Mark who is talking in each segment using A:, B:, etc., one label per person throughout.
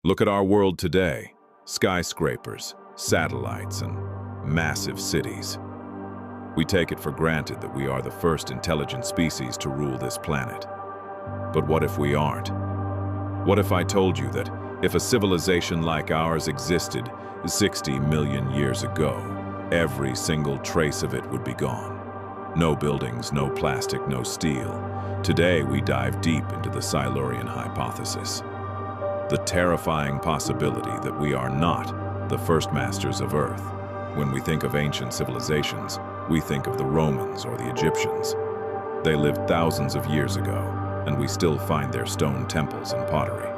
A: Look at our world today. Skyscrapers, satellites, and massive cities. We take it for granted that we are the first intelligent species to rule this planet. But what if we aren't? What if I told you that if a civilization like ours existed 60 million years ago, every single trace of it would be gone? No buildings, no plastic, no steel. Today we dive deep into the Silurian Hypothesis. The terrifying possibility that we are not the first masters of Earth. When we think of ancient civilizations, we think of the Romans or the Egyptians. They lived thousands of years ago, and we still find their stone temples and pottery.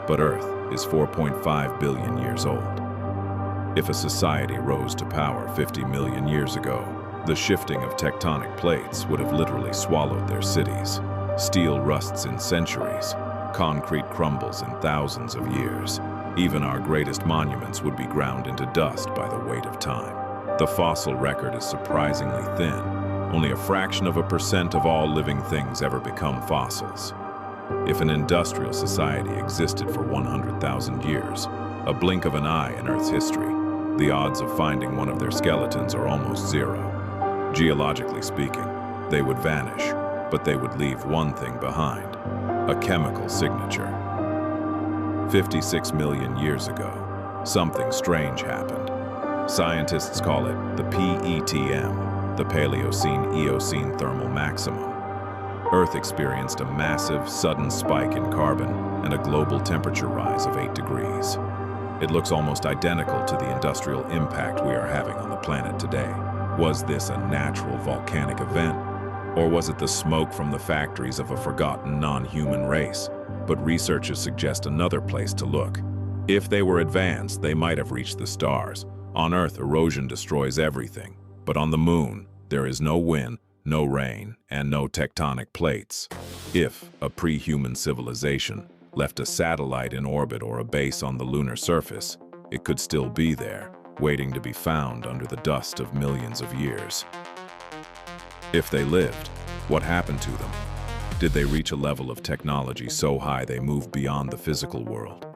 A: But Earth is 4.5 billion years old. If a society rose to power 50 million years ago, the shifting of tectonic plates would have literally swallowed their cities. Steel rusts in centuries. Concrete crumbles in thousands of years. Even our greatest monuments would be ground into dust by the weight of time. The fossil record is surprisingly thin. Only a fraction of a percent of all living things ever become fossils. If an industrial society existed for 100,000 years, a blink of an eye in Earth's history, the odds of finding one of their skeletons are almost zero. Geologically speaking, they would vanish, but they would leave one thing behind: a chemical signature. 56 million years ago, something strange happened. Scientists call it the PETM, the Paleocene-Eocene thermal maximum. Earth experienced a massive, sudden spike in carbon and a global temperature rise of 8 degrees. It looks almost identical to the industrial impact we are having on the planet today. Was this a natural volcanic event? Or was it the smoke from the factories of a forgotten non-human race? But researchers suggest another place to look. If they were advanced, they might have reached the stars. On Earth, erosion destroys everything. But on the Moon, there is no wind, no rain, and no tectonic plates. If a pre-human civilization left a satellite in orbit or a base on the lunar surface, it could still be there, waiting to be found under the dust of millions of years. If they lived, what happened to them? Did they reach a level of technology so high they moved beyond the physical world?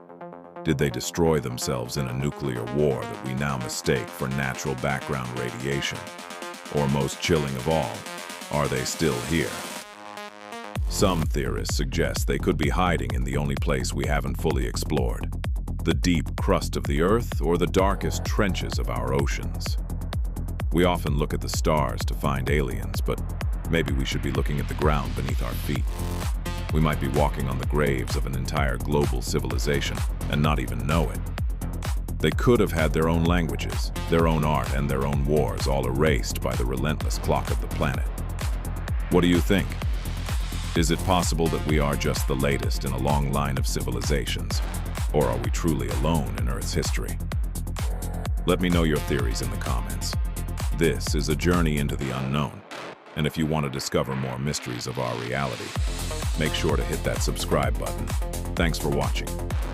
A: Did they destroy themselves in a nuclear war that we now mistake for natural background radiation? Or most chilling of all, are they still here? Some theorists suggest they could be hiding in the only place we haven't fully explored: the deep crust of the Earth or the darkest trenches of our oceans. We often look at the stars to find aliens, but maybe we should be looking at the ground beneath our feet. We might be walking on the graves of an entire global civilization and not even know it. They could have had their own languages, their own art, and their own wars, all erased by the relentless clock of the planet. What do you think? Is it possible that we are just the latest in a long line of civilizations? Or are we truly alone in Earth's history? Let me know your theories in the comments. This is a journey into the unknown, and if you want to discover more mysteries of our reality, make sure to hit that subscribe button. Thanks for watching.